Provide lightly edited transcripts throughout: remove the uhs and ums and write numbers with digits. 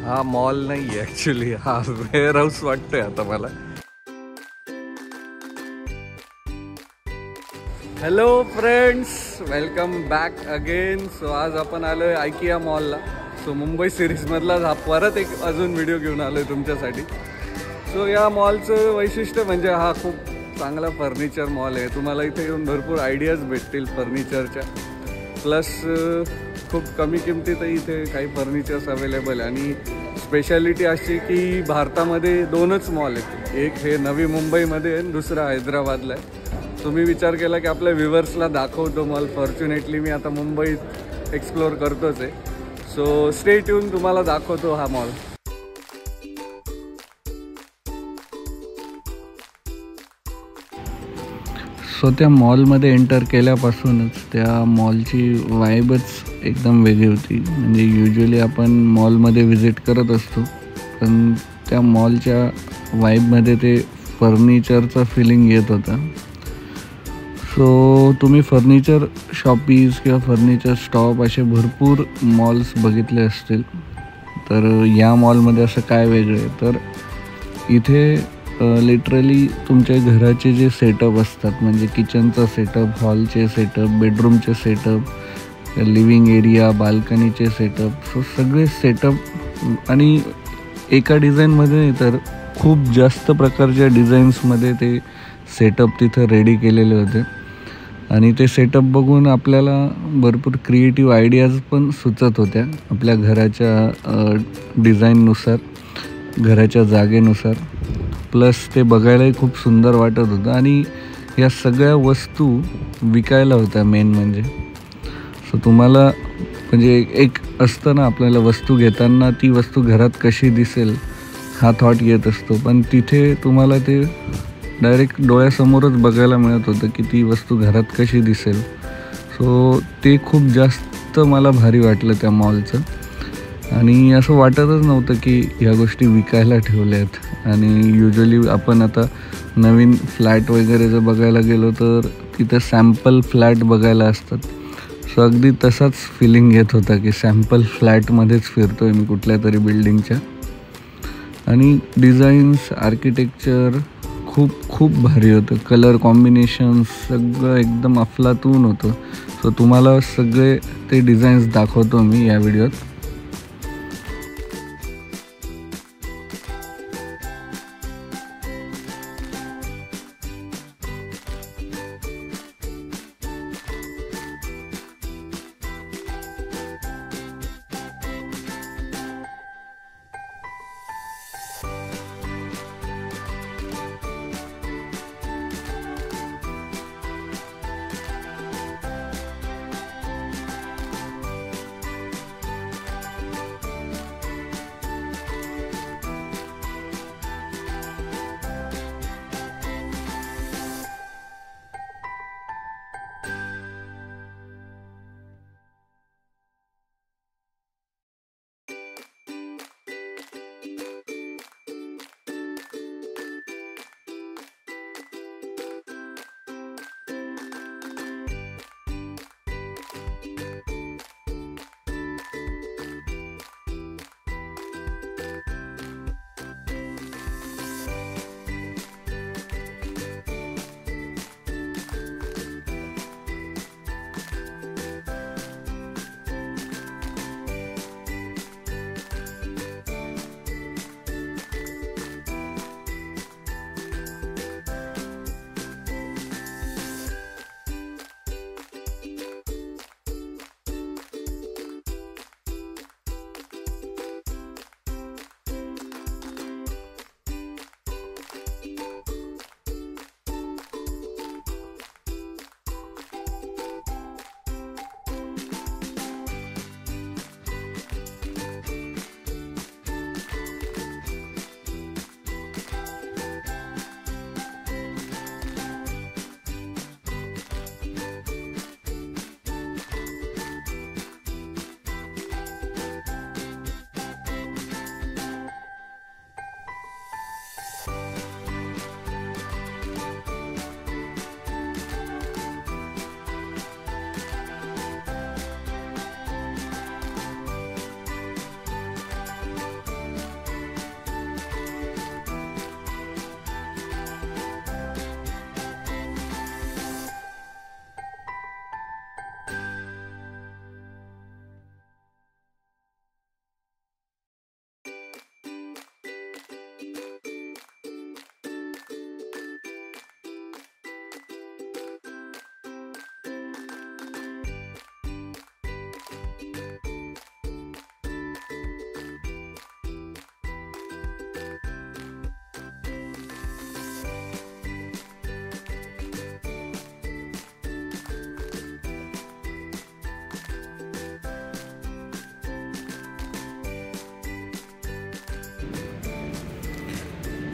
हा मॉल नाही आहे ॲक्च्युली, हा वेअर हाऊस वाटतोय आता मला. Hello friends, welcome back again. So आज आपण आलोय आयकिया मॉलला. सो मुंबई सिरीजमधला हा परत एक अजून व्हिडिओ घेऊन आलोय तुमच्यासाठी. सो या मॉलचं वैशिष्ट्य म्हणजे हा खूप चांगला फर्निचर मॉल आहे. तुम्हाला इथे येऊन भरपूर आयडियाज भेटतील फर्निचरच्या. प्लस खूप कमी किमतीतही इथे काही फर्निचर्स अवेलेबल आहे. आणि स्पेशालिटी अशी की भारतामध्ये 2च मॉल आहेत, एक हे नवी मुंबईमध्ये आहे आणि दुसरा हैदराबादला आहे. तुम्ही विचार केला की आपल्या व्ह्युअर्सला दाखवतो मॉल. फॉर्च्युनेटली मी आता मुंबईत एक्सप्लोअर करतोच आहे. सो स्टे ट्यून, तुम्हाला दाखवतो हा मॉल. सो त्या मॉलमध्ये एंटर केल्यापासूनच त्या मॉलची वाईबच एकदम वेगळी होती. म्हणजे युजली आपण मॉलमध्ये व्हिजिट करत असतो, पण त्या मॉलच्या वाईबमध्ये ते फर्निचरचा फिलिंग येत होता. सो तुम्ही फर्निचर शॉपीज किंवा फर्निचर स्टॉप असे भरपूर मॉल्स बघितले असतील. तर या मॉलमध्ये असं काय वेगळं आहे, तर इथे लिटरली तुमच्या घराचे जे सेटअप असतात, म्हणजे किचनचा सेटअप, हॉलचे सेटअप, बेडरूमचे सेटअप, लिव्हिंग एरिया, बाल्कनीचे सेटअप, सो सगळे सेटअप आणि एका डिझाईनमध्ये नाही तर खूप जास्त प्रकारच्या डिझाईन्समध्ये ते सेटअप तिथं रेडी केलेले होते. आणि ते सेटअप बघून आपल्याला भरपूर क्रिएटिव्ह आयडियाज पण सुचत होत्या आपल्या घराच्या डिझाईननुसार, घराच्या जागेनुसार. प्लस ते बघायलाही खूप सुंदर वाटत होतं. आणि या सगळ्या वस्तू विकायला होत्या मेन म्हणजे. सो तुम्हाला म्हणजे एक असतं ना, आपल्याला वस्तू घेताना ती वस्तू घरात कशी दिसेल हा थॉट येत असतो, पण तिथे तुम्हाला ते डायरेक्ट डोळ्यासमोरच बघायला मिळत होतं की ती वस्तू घरात कशी दिसेल. सो ते खूप जास्त मला भारी वाटलं त्या मॉलचं. आणि असं वाटतच नव्हतं की ह्या गोष्टी विकायला ठेवल्या आहेत. आणि युजली आपण आता नवीन फ्लॅट वगैरे जर बघायला गेलो तर तिथं सॅम्पल फ्लॅट बघायला असतात. सो अगदी तसाच फिलिंग येत होता की सॅम्पल फ्लॅटमध्येच फिरतो आहे मी कुठल्या तरी बिल्डिंगच्या. आणि डिझाईन्स, आर्किटेक्चर खूप भारी होतं. कलर कॉम्बिनेशन सगळं एकदम अफलातून होतं. सो तुम्हाला सगळे ते डिझाईन्स दाखवतो मी या व्हिडिओत.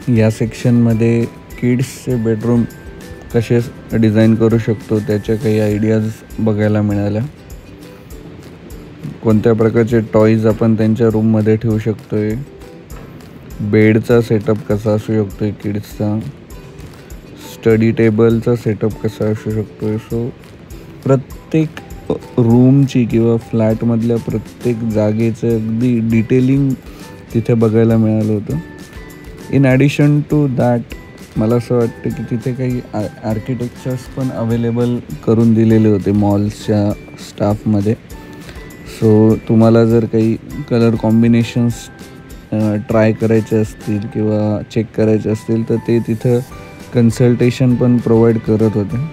या सेक्शनमध्ये किड्सचे बेडरूम कसे डिझाईन करू शकतो त्याच्या काही आयडियाज बघायला मिळाल्या. कोणत्या प्रकारचे टॉईज आपण त्यांच्या रूममध्ये ठेवू शकतो आहे, बेडचा सेटअप कसा असू शकतो आहे किड्सचा, स्टडी टेबलचा सेटअप कसा असू शकतो आहे. सो प्रत्येक रूमची किंवा फ्लॅटमधल्या प्रत्येक जागेचं अगदी डिटेलिंग तिथे बघायला मिळालं होतं. इन ॲडिशन टू दॅट मला असं वाटतं की तिथे काही आर्किटेक्चर्स पण अवेलेबल करून दिलेले होते मॉल्सच्या स्टाफमध्ये. सो तुम्हाला जर काही कलर कॉम्बिनेशन्स ट्राय करायचे असतील किंवा चेक करायचे असतील तर ते तिथं कन्सल्टेशन पण प्रोव्हाइड करत होते.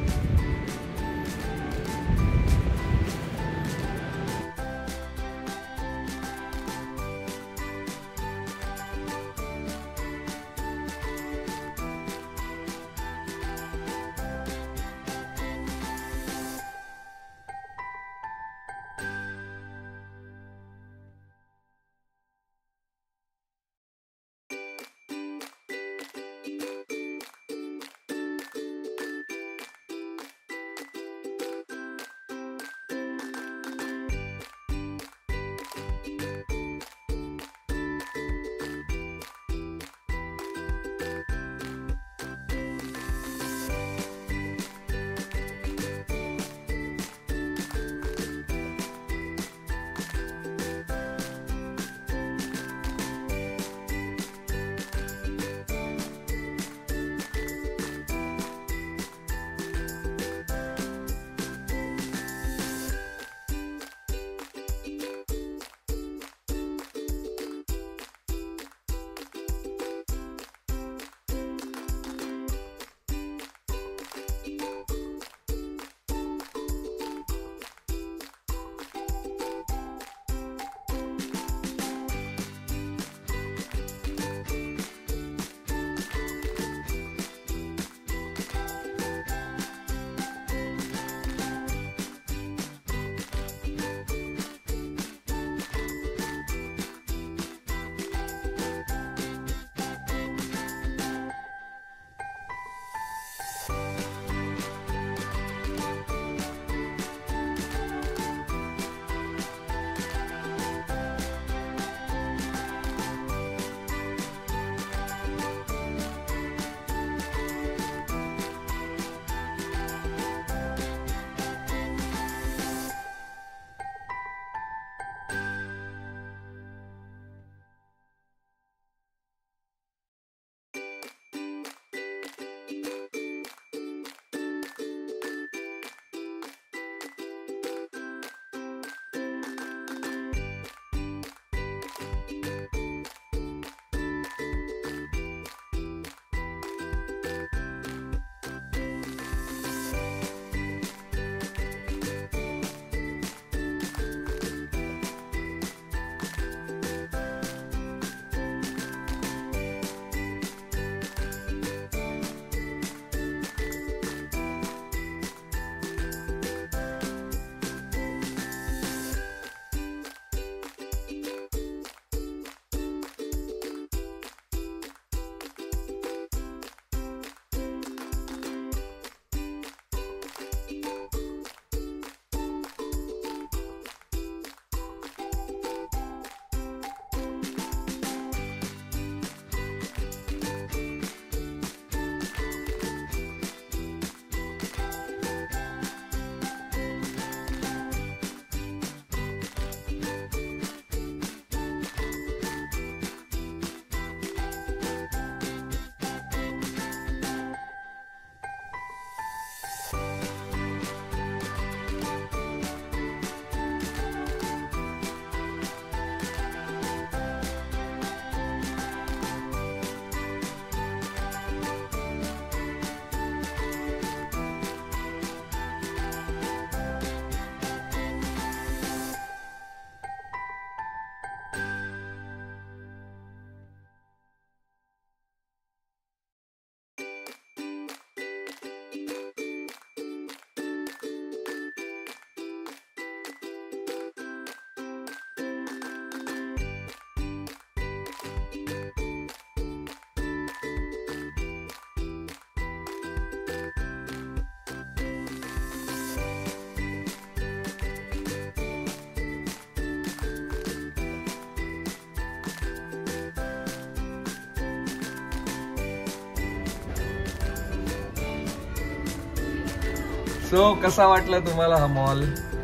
सो कसा वाटला तुम्हाला हा मॉल?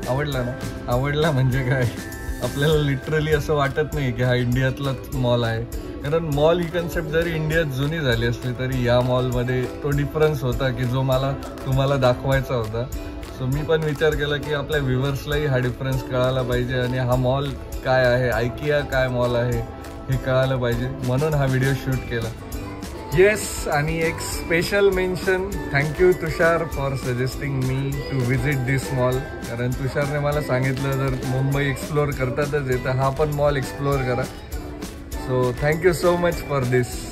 आवडला ना? आवडला म्हणजे काय, आपल्याला लिटरली असं वाटत नाही की हा इंडियातलाच मॉल आहे, कारण मॉल ही कन्सेप्ट जरी इंडियात जुनी झाली असली तरी या मॉलमध्ये तो डिफरन्स होता की जो मला तुम्हाला दाखवायचा होता. सो मी पण विचार केला की आपल्या व्ह्युअर्सलाही हा डिफरन्स कळायला पाहिजे आणि हा मॉल काय आहे, IKEA काय मॉल आहे हे कळायला पाहिजे, म्हणून हा व्हिडिओ शूट केला. येस, आणि एक special mention, thank you Tushar for suggesting me to visit this mall. कारण तुषारने मला सांगितलं जर मुंबई एक्सप्लोअर करतातच आहे तर हा पण मॉल एक्सप्लोअर करा. So thank you so much for this.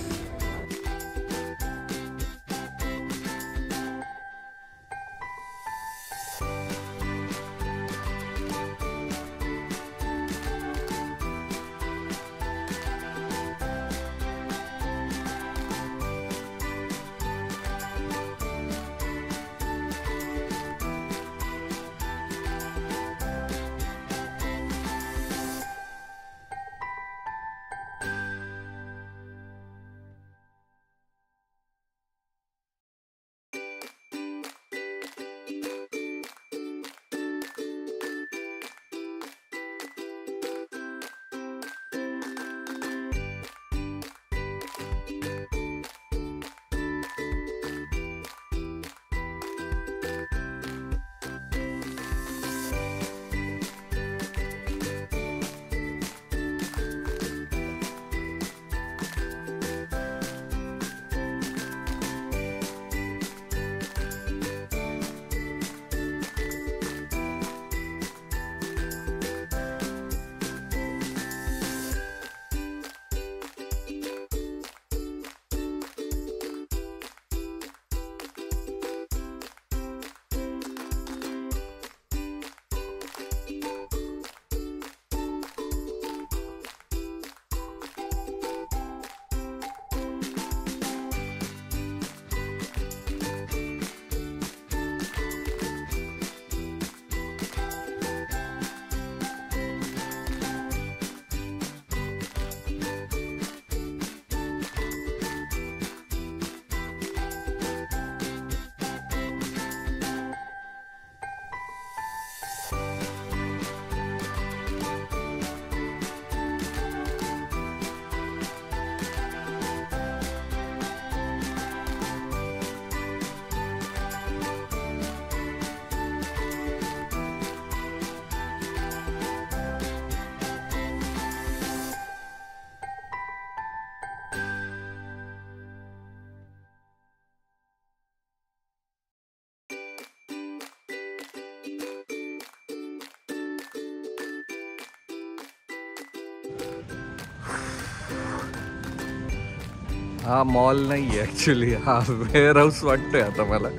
हा मॉल नाही आहे ॲक्च्युली, हा वेअर हाऊस वाटतोय आता मला.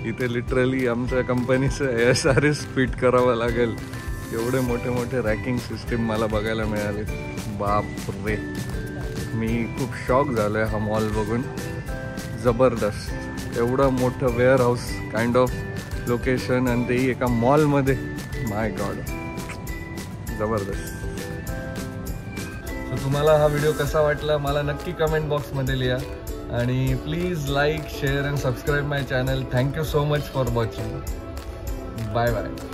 इथे लिटरली आमच्या कंपनीचं SRS फिट करावं लागेल, एवढे मोठे मोठे रॅकिंग सिस्टीम मला बघायला मिळाले. बाप रे, मी खूप शॉक झालो आहे हा मॉल बघून. जबरदस्त, एवढं मोठं warehouse kind of location आणि तेही एका मॉलमध्ये. माय गॉड, जबरदस्त. तर तुम्हाला हा व्हिडिओ कसा वाटला मला नक्की कमेंट बॉक्समध्ये लिहा आणि please like, share and subscribe my channel. Thank you so much for watching. Bye bye.